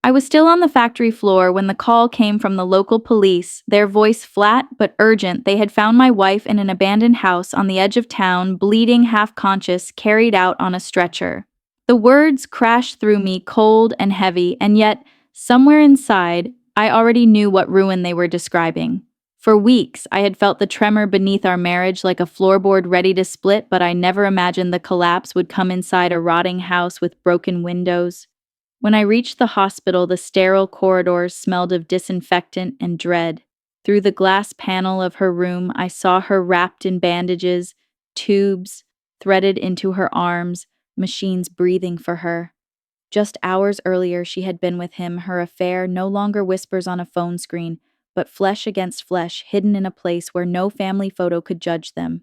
I was still on the factory floor when the call came from the local police, their voice flat but urgent. They had found my wife in an abandoned house on the edge of town, bleeding, half conscious, carried out on a stretcher. The words crashed through me cold and heavy, and yet, somewhere inside, I already knew what ruin they were describing. For weeks, I had felt the tremor beneath our marriage like a floorboard ready to split, but I never imagined the collapse would come inside a rotting house with broken windows. When I reached the hospital, the sterile corridors smelled of disinfectant and dread. Through the glass panel of her room, I saw her wrapped in bandages, tubes threaded into her arms, machines breathing for her. Just hours earlier, she had been with him. Her affair no longer whispers on a phone screen, but flesh against flesh, hidden in a place where no family photo could judge them.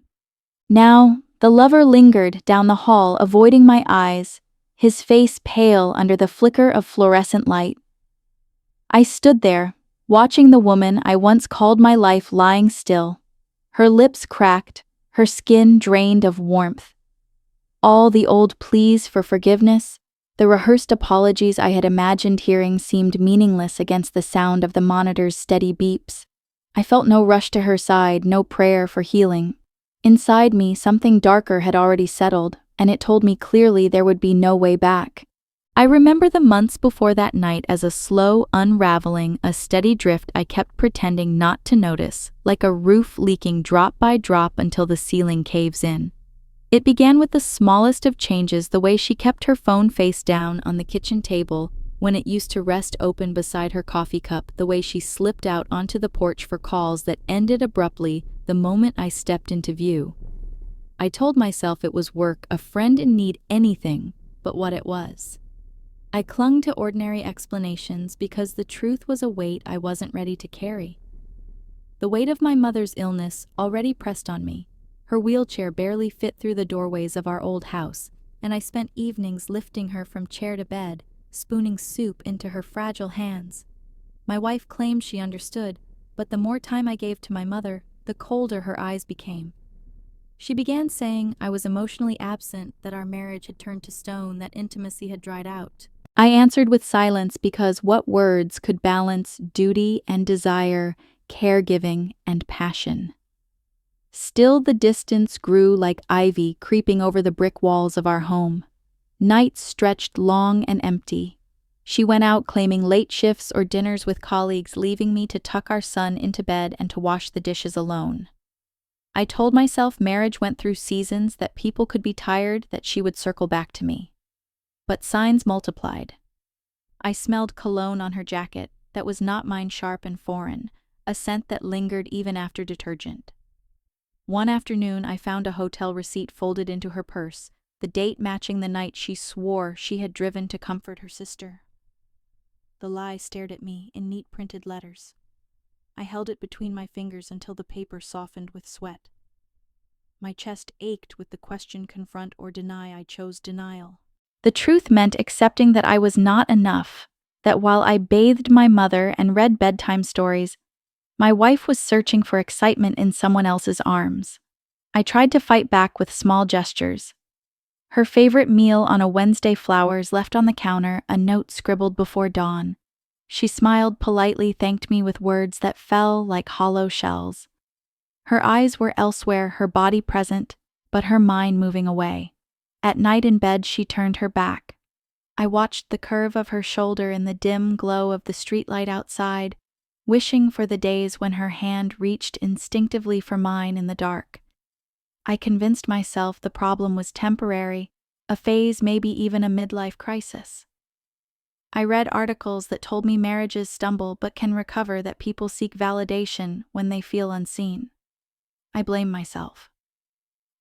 Now, the lover lingered down the hall, avoiding my eyes, his face pale under the flicker of fluorescent light. I stood there, watching the woman I once called my life lying still, her lips cracked, her skin drained of warmth. All the old pleas for forgiveness, the rehearsed apologies I had imagined hearing seemed meaningless against the sound of the monitor's steady beeps. I felt no rush to her side, no prayer for healing. Inside me, something darker had already settled, and it told me clearly there would be no way back. I remember the months before that night as a slow unraveling, a steady drift I kept pretending not to notice, like a roof leaking drop by drop until the ceiling caves in. It began with the smallest of changes, the way she kept her phone face down on the kitchen table when it used to rest open beside her coffee cup, the way she slipped out onto the porch for calls that ended abruptly the moment I stepped into view. I told myself it was work, a friend in need, anything but what it was. I clung to ordinary explanations because the truth was a weight I wasn't ready to carry. The weight of my mother's illness already pressed on me. Her wheelchair barely fit through the doorways of our old house, and I spent evenings lifting her from chair to bed, spooning soup into her fragile hands. My wife claimed she understood, but the more time I gave to my mother, the colder her eyes became. She began saying I was emotionally absent, that our marriage had turned to stone, that intimacy had dried out. I answered with silence because what words could balance duty and desire, caregiving and passion? Still the distance grew like ivy creeping over the brick walls of our home. Nights stretched long and empty. She went out claiming late shifts or dinners with colleagues, leaving me to tuck our son into bed and to wash the dishes alone. I told myself marriage went through seasons, that people could be tired, that she would circle back to me. But signs multiplied. I smelled cologne on her jacket that was not mine, sharp and foreign, a scent that lingered even after detergent. One afternoon, I found a hotel receipt folded into her purse, the date matching the night she swore she had driven to comfort her sister. The lie stared at me in neat printed letters. I held it between my fingers until the paper softened with sweat. My chest ached with the question, confront or deny. I chose denial. The truth meant accepting that I was not enough, that while I bathed my mother and read bedtime stories, my wife was searching for excitement in someone else's arms. I tried to fight back with small gestures. Her favorite meal on a Wednesday, flowers left on the counter, a note scribbled before dawn. She smiled politely, thanked me with words that fell like hollow shells. Her eyes were elsewhere, her body present, but her mind moving away. At night in bed, she turned her back. I watched the curve of her shoulder in the dim glow of the streetlight outside, wishing for the days when her hand reached instinctively for mine in the dark. I convinced myself the problem was temporary, a phase, maybe even a midlife crisis. I read articles that told me marriages stumble but can recover, that people seek validation when they feel unseen. I blame myself.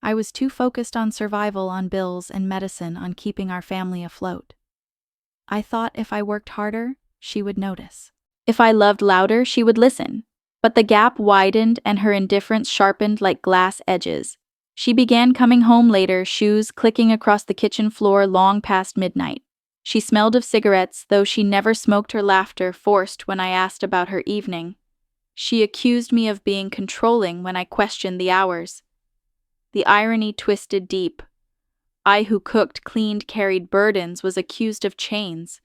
I was too focused on survival, on bills and medicine, on keeping our family afloat. I thought if I worked harder, she would notice. If I loved louder, she would listen. But the gap widened and her indifference sharpened like glass edges. She began coming home later, shoes clicking across the kitchen floor long past midnight. She smelled of cigarettes, though she never smoked, her laughter forced when I asked about her evening. She accused me of being controlling when I questioned the hours. The irony twisted deep. I who cooked, cleaned, carried burdens was accused of chains.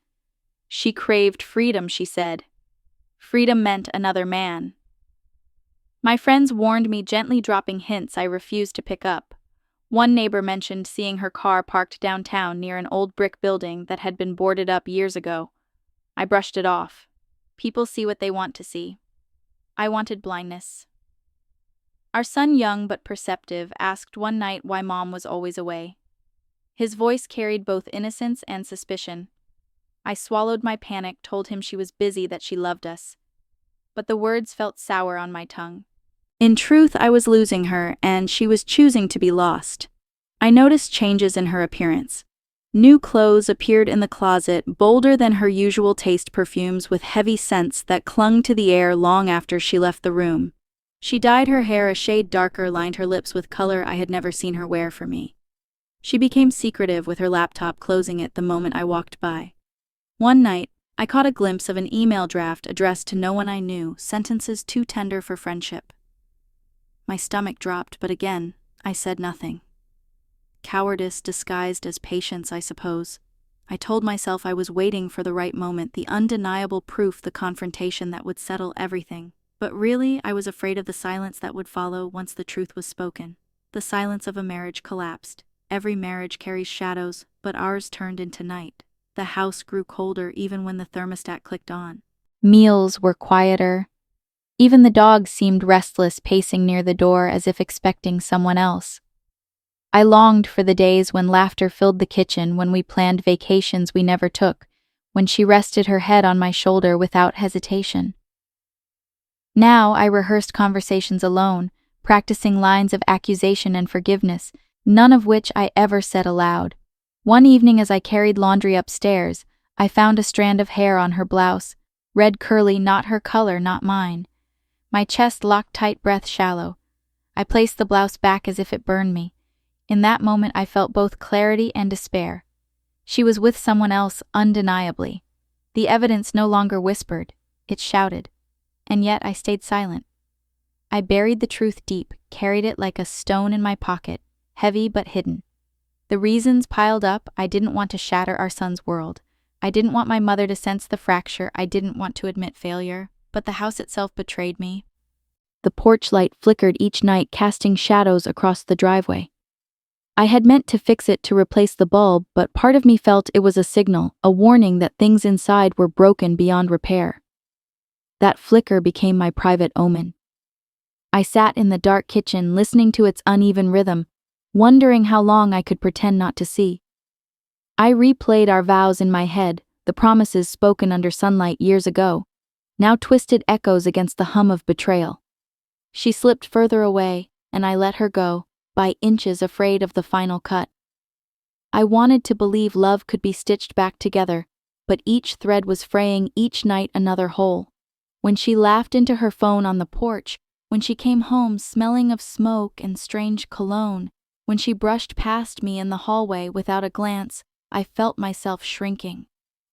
She craved freedom, she said. Freedom meant another man. My friends warned me, gently dropping hints I refused to pick up. One neighbor mentioned seeing her car parked downtown near an old brick building that had been boarded up years ago. I brushed it off. People see what they want to see. I wanted blindness. Our son, young but perceptive, asked one night why Mom was always away. His voice carried both innocence and suspicion. I swallowed my panic, told him she was busy, that she loved us. But the words felt sour on my tongue. In truth, I was losing her, and she was choosing to be lost. I noticed changes in her appearance. New clothes appeared in the closet, bolder than her usual taste perfumes with heavy scents that clung to the air long after she left the room. She dyed her hair a shade darker, lined her lips with color I had never seen her wear for me. She became secretive, with her laptop, closing it the moment I walked by. One night, I caught a glimpse of an email draft addressed to no one I knew, sentences too tender for friendship. My stomach dropped, but again, I said nothing. Cowardice disguised as patience, I suppose. I told myself I was waiting for the right moment, the undeniable proof, the confrontation that would settle everything. But really, I was afraid of the silence that would follow once the truth was spoken. The silence of a marriage collapsed. Every marriage carries shadows, but ours turned into night. The house grew colder even when the thermostat clicked on. Meals were quieter. Even the dog seemed restless, pacing near the door as if expecting someone else. I longed for the days when laughter filled the kitchen, when we planned vacations we never took, when she rested her head on my shoulder without hesitation. Now I rehearsed conversations alone, practicing lines of accusation and forgiveness, none of which I ever said aloud. One evening, as I carried laundry upstairs, I found a strand of hair on her blouse, red curly, not her color, not mine. My chest locked tight, breath shallow. I placed the blouse back as if it burned me. In that moment I felt both clarity and despair. She was with someone else, undeniably. The evidence no longer whispered, it shouted. And yet I stayed silent. I buried the truth deep, carried it like a stone in my pocket, heavy but hidden. The reasons piled up. I didn't want to shatter our son's world. I didn't want my mother to sense the fracture. I didn't want to admit failure. But the house itself betrayed me. The porch light flickered each night, casting shadows across the driveway. I had meant to fix it, to replace the bulb, but part of me felt it was a signal, a warning that things inside were broken beyond repair. That flicker became my private omen. I sat in the dark kitchen, listening to its uneven rhythm, wondering how long I could pretend not to see. I replayed our vows in my head, the promises spoken under sunlight years ago, now twisted echoes against the hum of betrayal. She slipped further away, and I let her go, by inches, afraid of the final cut. I wanted to believe love could be stitched back together, but each thread was fraying, each night another hole. When she laughed into her phone on the porch, when she came home smelling of smoke and strange cologne, when she brushed past me in the hallway without a glance, I felt myself shrinking.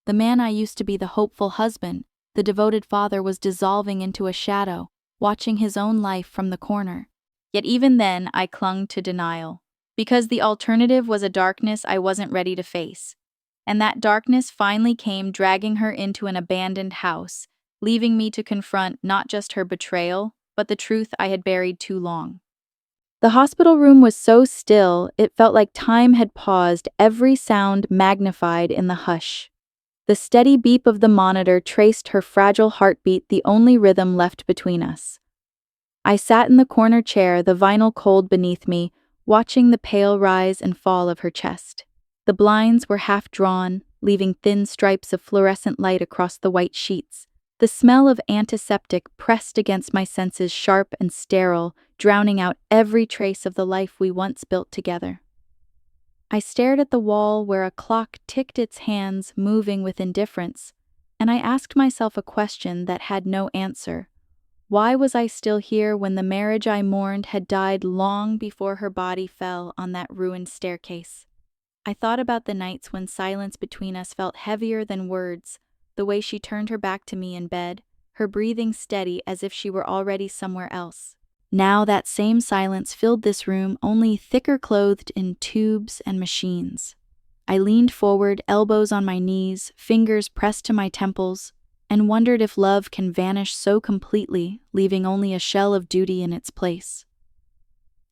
The man I used to be, the hopeful husband, the devoted father, was dissolving into a shadow, watching his own life from the corner. Yet even then, I clung to denial, because the alternative was a darkness I wasn't ready to face. And that darkness finally came, dragging her into an abandoned house, leaving me to confront not just her betrayal, but the truth I had buried too long. The hospital room was so still, it felt like time had paused, every sound magnified in the hush. The steady beep of the monitor traced her fragile heartbeat, the only rhythm left between us. I sat in the corner chair, the vinyl cold beneath me, watching the pale rise and fall of her chest. The blinds were half drawn, leaving thin stripes of fluorescent light across the white sheets. The smell of antiseptic pressed against my senses, sharp and sterile, drowning out every trace of the life we once built together. I stared at the wall where a clock ticked its hands, moving with indifference, and I asked myself a question that had no answer. Why was I still here when the marriage I mourned had died long before her body fell on that ruined staircase? I thought about the nights when silence between us felt heavier than words, the way she turned her back to me in bed, her breathing steady as if she were already somewhere else. Now that same silence filled this room, only thicker, clothed in tubes and machines. I leaned forward, elbows on my knees, fingers pressed to my temples, and wondered if love can vanish so completely, leaving only a shell of duty in its place.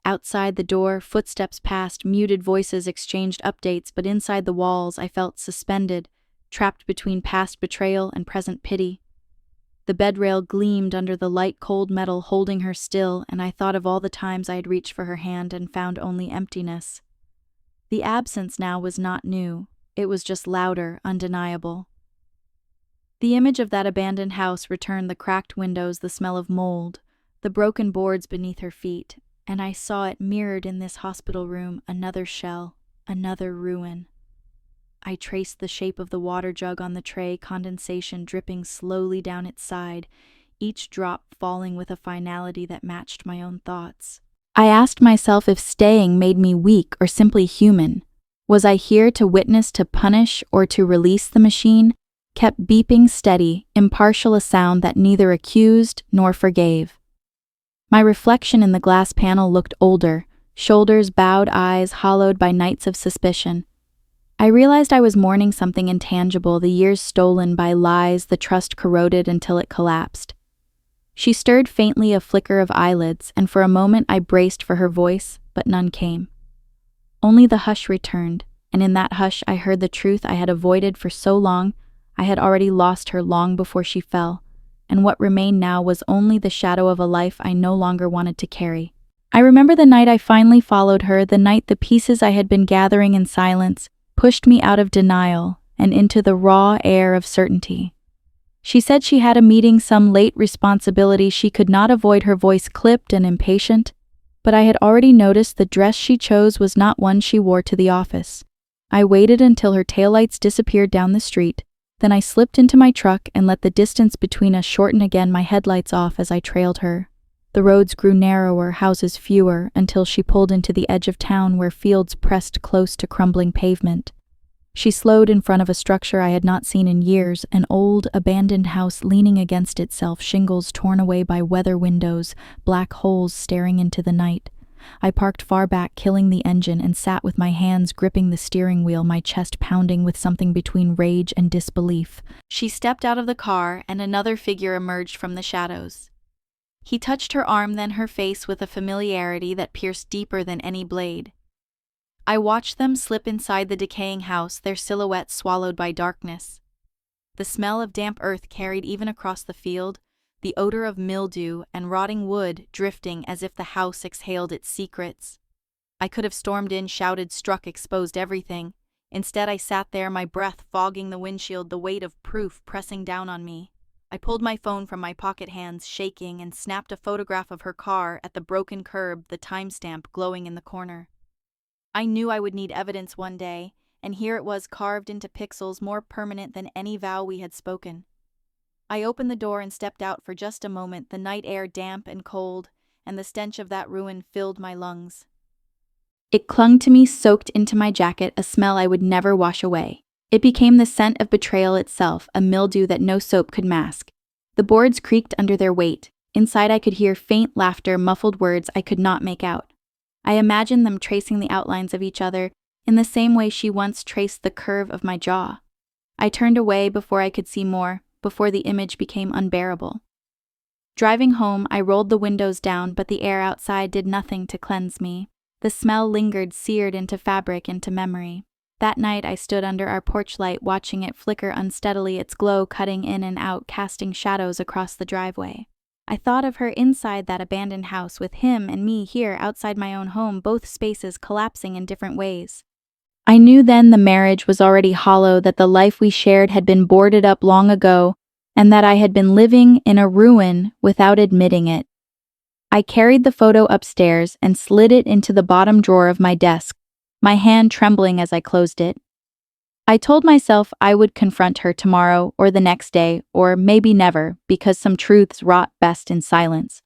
Outside the door, footsteps passed, muted voices exchanged updates, but inside the walls I felt suspended, trapped between past betrayal and present pity. The bedrail gleamed under the light cold metal holding her still, and I thought of all the times I had reached for her hand and found only emptiness. The absence now was not new, it was just louder, undeniable. The image of that abandoned house returned, the cracked windows, the smell of mold, the broken boards beneath her feet, and I saw it mirrored in this hospital room, another shell, another ruin. I traced the shape of the water jug on the tray, condensation dripping slowly down its side, each drop falling with a finality that matched my own thoughts. I asked myself if staying made me weak or simply human. Was I here to witness, to punish, or to release the machine? Kept beeping steady, impartial, a sound that neither accused nor forgave. My reflection in the glass panel looked older, shoulders bowed, eyes hollowed by nights of suspicion. I realized I was mourning something intangible, the years stolen by lies, the trust corroded until it collapsed. She stirred faintly, a flicker of eyelids, and for a moment I braced for her voice, but none came. Only the hush returned, and in that hush I heard the truth I had avoided for so long. I had already lost her long before she fell, and what remained now was only the shadow of a life I no longer wanted to carry. I remember the night I finally followed her, the night the pieces I had been gathering in silence pushed me out of denial and into the raw air of certainty. She said she had a meeting, some late responsibility she could not avoid, her voice clipped and impatient, but I had already noticed the dress she chose was not one she wore to the office. I waited until her taillights disappeared down the street, then I slipped into my truck and let the distance between us shorten again, my headlights off as I trailed her. The roads grew narrower, houses fewer, until she pulled into the edge of town where fields pressed close to crumbling pavement. She slowed in front of a structure I had not seen in years, an old, abandoned house leaning against itself, shingles torn away by weather windows, black holes staring into the night. I parked far back, killing the engine, and sat with my hands gripping the steering wheel, my chest pounding with something between rage and disbelief. She stepped out of the car, and another figure emerged from the shadows. He touched her arm, then her face, with a familiarity that pierced deeper than any blade. I watched them slip inside the decaying house, their silhouettes swallowed by darkness. The smell of damp earth carried even across the field, the odor of mildew and rotting wood drifting as if the house exhaled its secrets. I could have stormed in, shouted, struck, exposed everything. Instead, I sat there, my breath fogging the windshield, the weight of proof pressing down on me. I pulled my phone from my pocket hands, shaking, and snapped a photograph of her car at the broken curb, the timestamp glowing in the corner. I knew I would need evidence one day, and here it was, carved into pixels, more permanent than any vow we had spoken. I opened the door and stepped out for just a moment, the night air damp and cold, and the stench of that ruin filled my lungs. It clung to me, soaked into my jacket, a smell I would never wash away. It became the scent of betrayal itself, a mildew that no soap could mask. The boards creaked under their weight. Inside I could hear faint laughter, muffled words I could not make out. I imagined them tracing the outlines of each other in the same way she once traced the curve of my jaw. I turned away before I could see more, before the image became unbearable. Driving home, I rolled the windows down, but the air outside did nothing to cleanse me. The smell lingered, seared into fabric, into memory. That night I stood under our porch light, watching it flicker unsteadily, its glow cutting in and out, casting shadows across the driveway. I thought of her inside that abandoned house, with him and me here outside my own home, both spaces collapsing in different ways. I knew then the marriage was already hollow, that the life we shared had been boarded up long ago, and that I had been living in a ruin without admitting it. I carried the photo upstairs and slid it into the bottom drawer of my desk, my hand trembling as I closed it. I told myself I would confront her tomorrow or the next day, or maybe never, because some truths rot best in silence.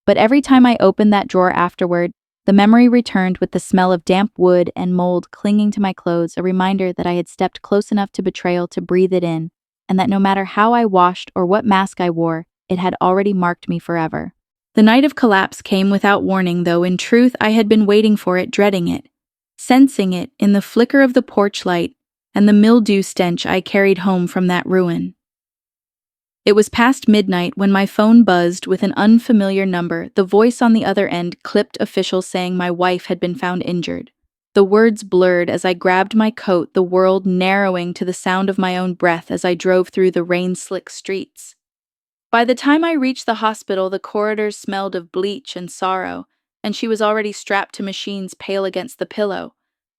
But every time I opened that drawer afterward, the memory returned with the smell of damp wood and mold clinging to my clothes, a reminder that I had stepped close enough to betrayal to breathe it in, and that no matter how I washed or what mask I wore, it had already marked me forever. The night of collapse came without warning, though in truth I had been waiting for it, dreading it. sensing it in the flicker of the porch light and the mildew stench I carried home from that ruin. It was past midnight when my phone buzzed with an unfamiliar number. The voice on the other end clipped official saying my wife had been found injured. The words blurred as I grabbed my coat, the world narrowing to the sound of my own breath as I drove through the rain-slick streets. By the time I reached the hospital, the corridors smelled of bleach and sorrow, and she was already strapped to machines pale against the pillow.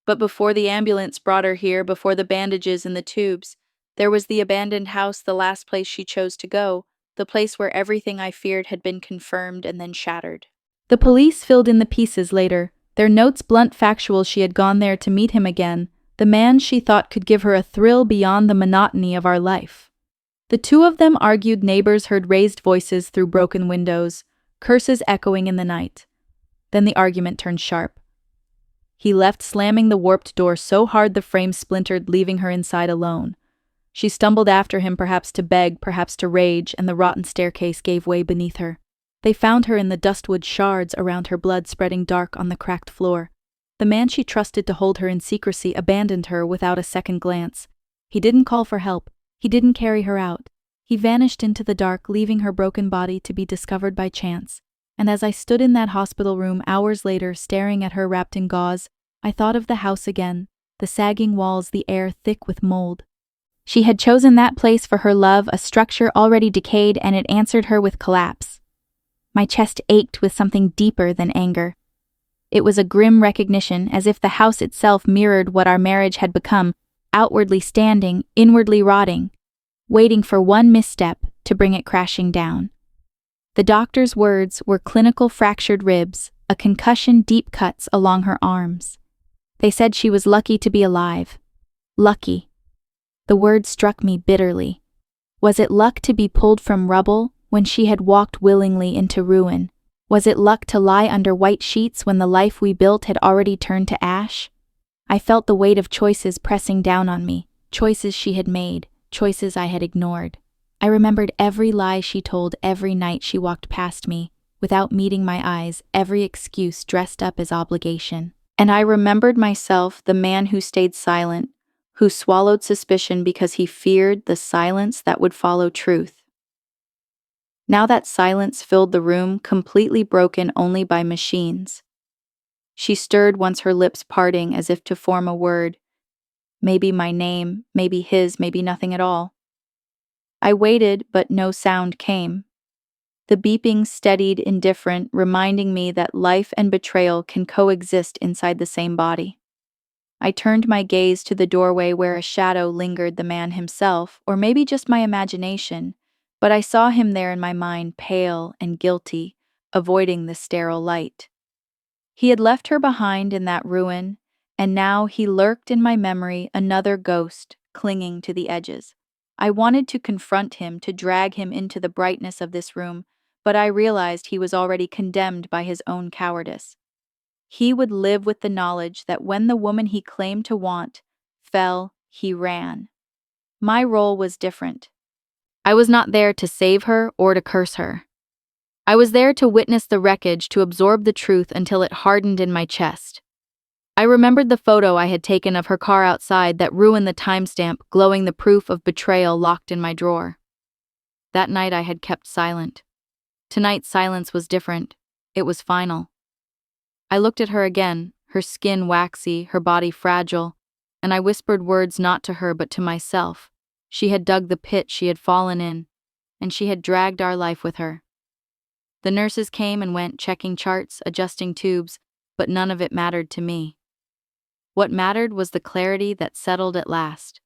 But before the ambulance brought her here, before the bandages and the tubes, there was the abandoned house, the last place she chose to go, the place where everything I feared had been confirmed and then shattered. The police filled in the pieces later, their notes blunt factual. She had gone there to meet him again, the man she thought could give her a thrill beyond the monotony of our life. The two of them argued. Neighbors heard raised voices through broken windows, curses echoing in the night. Then the argument turned sharp. He left, slamming the warped door so hard the frame splintered, leaving her inside alone. She stumbled after him, perhaps to beg, perhaps to rage, and the rotten staircase gave way beneath her. They found her in the dustwood, shards around her, blood spreading dark on the cracked floor. The man she trusted to hold her in secrecy abandoned her without a second glance. He didn't call for help. He didn't carry her out. He vanished into the dark, leaving her broken body to be discovered by chance. And as I stood in that hospital room hours later, staring at her wrapped in gauze, I thought of the house again, the sagging walls, the air thick with mold. She had chosen that place for her love, a structure already decayed, and it answered her with collapse. My chest ached with something deeper than anger. It was a grim recognition, as if the house itself mirrored what our marriage had become, outwardly standing, inwardly rotting, waiting for one misstep to bring it crashing down. The doctor's words were clinical: fractured ribs, a concussion, deep cuts along her arms. They said she was lucky to be alive. Lucky. The word struck me bitterly. Was it luck to be pulled from rubble when she had walked willingly into ruin? Was it luck to lie under white sheets when the life we built had already turned to ash? I felt the weight of choices pressing down on me, choices she had made, choices I had ignored. I remembered every lie she told every night she walked past me, without meeting my eyes, every excuse dressed up as obligation. And I remembered myself, the man who stayed silent, who swallowed suspicion because he feared the silence that would follow truth. Now that silence filled the room, completely broken only by machines. She stirred once, her lips parting as if to form a word. Maybe my name, maybe his, maybe nothing at all. I waited, but no sound came. The beeping steadied, indifferent, reminding me that life and betrayal can coexist inside the same body. I turned my gaze to the doorway where a shadow lingered, the man himself, or maybe just my imagination, but I saw him there in my mind, pale and guilty, avoiding the sterile light. He had left her behind in that ruin, and now he lurked in my memory, another ghost, clinging to the edges. I wanted to confront him, to drag him into the brightness of this room, but I realized he was already condemned by his own cowardice. He would live with the knowledge that when the woman he claimed to want fell, he ran. My role was different. I was not there to save her or to curse her. I was there to witness the wreckage, to absorb the truth until it hardened in my chest. I remembered the photo I had taken of her car outside, that ruined the timestamp, glowing the proof of betrayal locked in my drawer. That night I had kept silent. Tonight's silence was different. It was final. I looked at her again, her skin waxy, her body fragile, and I whispered words not to her but to myself. She had dug the pit she had fallen in, and she had dragged our life with her. The nurses came and went, checking charts, adjusting tubes, but none of it mattered to me. What mattered was the clarity that settled at last.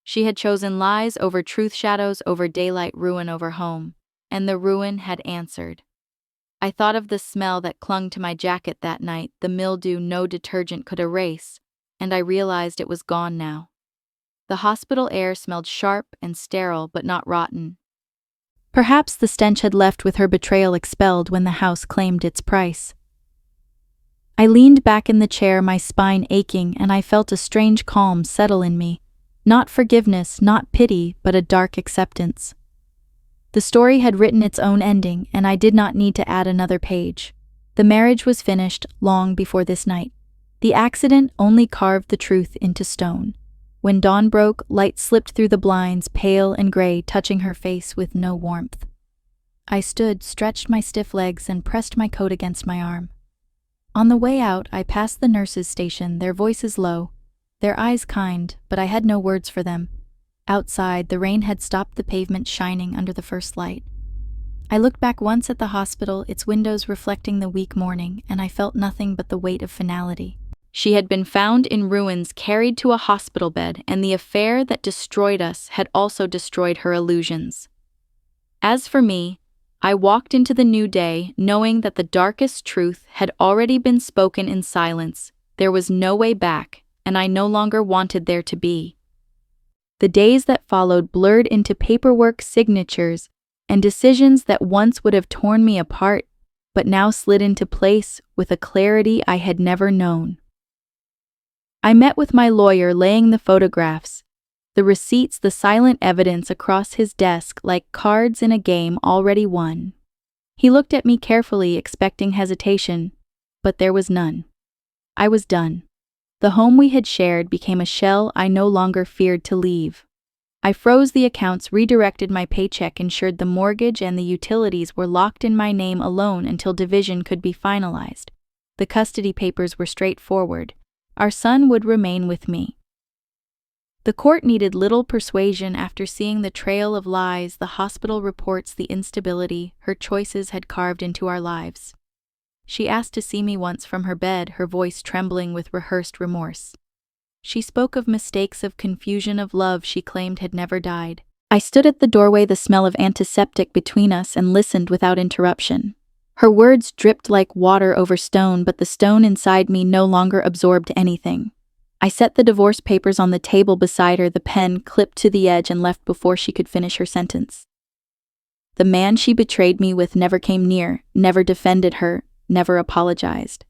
She had chosen lies over truth, shadows over daylight, ruin over home, and the ruin had answered. I thought of the smell that clung to my jacket that night, the mildew no detergent could erase, and I realized it was gone now. The hospital air smelled sharp and sterile, but not rotten. Perhaps the stench had left with her betrayal expelled when the house claimed its price. I leaned back in the chair, my spine aching, and I felt a strange calm settle in me. Not forgiveness, not pity, but a dark acceptance. The story had written its own ending, and I did not need to add another page. The marriage was finished long before this night. The accident only carved the truth into stone. When dawn broke, light slipped through the blinds, pale and gray, touching her face with no warmth. I stood, stretched my stiff legs, and pressed my coat against my arm. On the way out, I passed the nurses' station, their voices low, their eyes kind, but I had no words for them. Outside, the rain had stopped the pavement shining under the first light. I looked back once at the hospital, its windows reflecting the weak morning, and I felt nothing but the weight of finality. She had been found in ruins, carried to a hospital bed, and the affair that destroyed us had also destroyed her illusions. As for me, I walked into the new day, knowing that the darkest truth had already been spoken in silence. There was no way back, and I no longer wanted there to be. The days that followed blurred into paperwork, signatures, and decisions that once would have torn me apart, but now slid into place with a clarity I had never known. I met with my lawyer, laying the photographs, the receipts, the silent evidence across his desk like cards in a game already won. He looked at me carefully, expecting hesitation, but there was none. I was done. The home we had shared became a shell I no longer feared to leave. I froze the accounts, redirected my paycheck, ensured the mortgage and the utilities were locked in my name alone until division could be finalized. The custody papers were straightforward. Our son would remain with me. The court needed little persuasion after seeing the trail of lies, the hospital reports, the instability her choices had carved into our lives. She asked to see me once from her bed, her voice trembling with rehearsed remorse. She spoke of mistakes, of confusion, of love she claimed had never died. I stood at the doorway, the smell of antiseptic between us, and listened without interruption. Her words dripped like water over stone, but the stone inside me no longer absorbed anything. I set the divorce papers on the table beside her, the pen clipped to the edge, and left before she could finish her sentence. The man she betrayed me with never came near, never defended her, never apologized.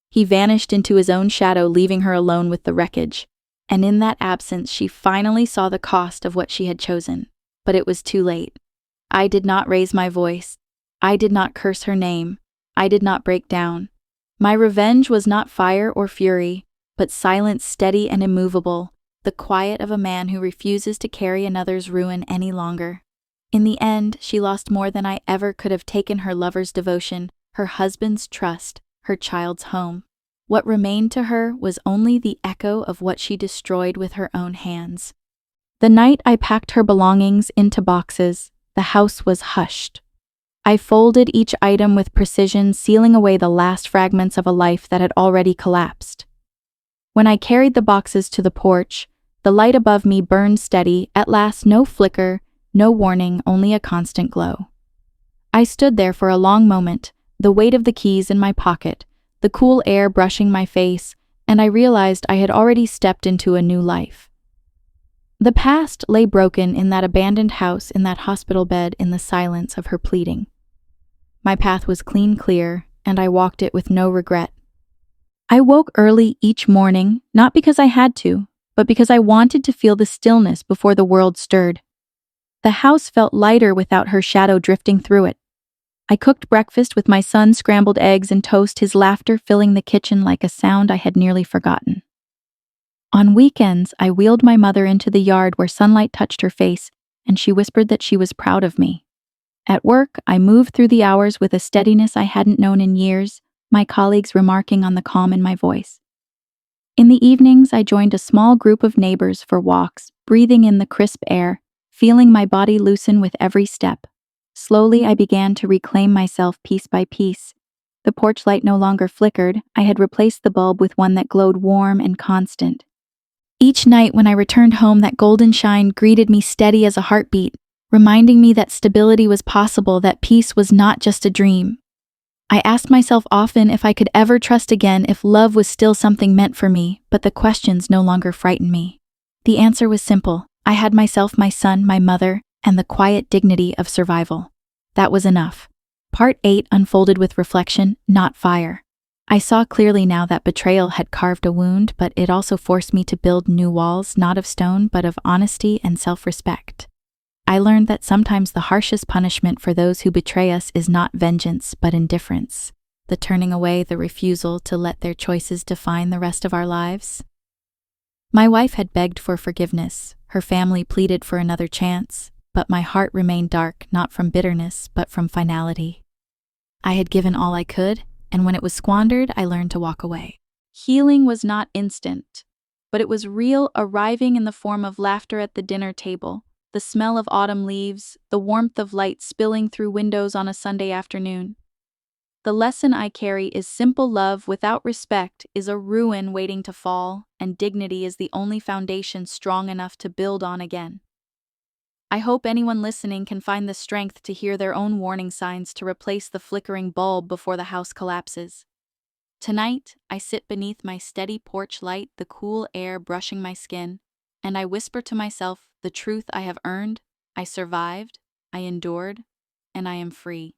He vanished into his own shadow, leaving her alone with the wreckage. And in that absence, she finally saw the cost of what she had chosen. But it was too late. I did not raise my voice. I did not curse her name. I did not break down. My revenge was not fire or fury, but silence, steady and immovable, the quiet of a man who refuses to carry another's ruin any longer. In the end, she lost more than I ever could have taken: her lover's devotion, her husband's trust, her child's home. What remained to her was only the echo of what she destroyed with her own hands. The night I packed her belongings into boxes, the house was hushed. I folded each item with precision, sealing away the last fragments of a life that had already collapsed. When I carried the boxes to the porch, the light above me burned steady, at last, no flicker, no warning, only a constant glow. I stood there for a long moment, the weight of the keys in my pocket, the cool air brushing my face, and I realized I had already stepped into a new life. The past lay broken in that abandoned house, in that hospital bed, in the silence of her pleading. My path was clean, clear, and I walked it with no regret. I woke early each morning, not because I had to, but because I wanted to feel the stillness before the world stirred. The house felt lighter without her shadow drifting through it. I cooked breakfast with my son's scrambled eggs and toast, his laughter filling the kitchen like a sound I had nearly forgotten. On weekends, I wheeled my mother into the yard where sunlight touched her face, and she whispered that she was proud of me. At work, I moved through the hours with a steadiness I hadn't known in years, my colleagues remarking on the calm in my voice. In the evenings, I joined a small group of neighbors for walks, breathing in the crisp air, feeling my body loosen with every step. Slowly, I began to reclaim myself piece by piece. The porch light no longer flickered. I had replaced the bulb with one that glowed warm and constant. Each night when I returned home, that golden shine greeted me steady as a heartbeat, reminding me that stability was possible, that peace was not just a dream. I asked myself often if I could ever trust again, if love was still something meant for me, but the questions no longer frightened me. The answer was simple. I had myself, my son, my mother, and the quiet dignity of survival. That was enough. Part 8 unfolded with reflection, not fire. I saw clearly now that betrayal had carved a wound, but it also forced me to build new walls, not of stone, but of honesty and self-respect. I learned that sometimes the harshest punishment for those who betray us is not vengeance, but indifference. the turning away, the refusal to let their choices define the rest of our lives. My wife had begged for forgiveness, her family pleaded for another chance, but my heart remained dark, not from bitterness, but from finality. I had given all I could, and when it was squandered, I learned to walk away. Healing was not instant, but it was real, arriving in the form of laughter at the dinner table, the smell of autumn leaves, the warmth of light spilling through windows on a Sunday afternoon. The lesson I carry is simple: love without respect is a ruin waiting to fall, and dignity is the only foundation strong enough to build on again. I hope anyone listening can find the strength to hear their own warning signs to replace the flickering bulb before the house collapses. Tonight, I sit beneath my steady porch light, the cool air brushing my skin, and I whisper to myself the truth I have earned: I survived, I endured, and I am free.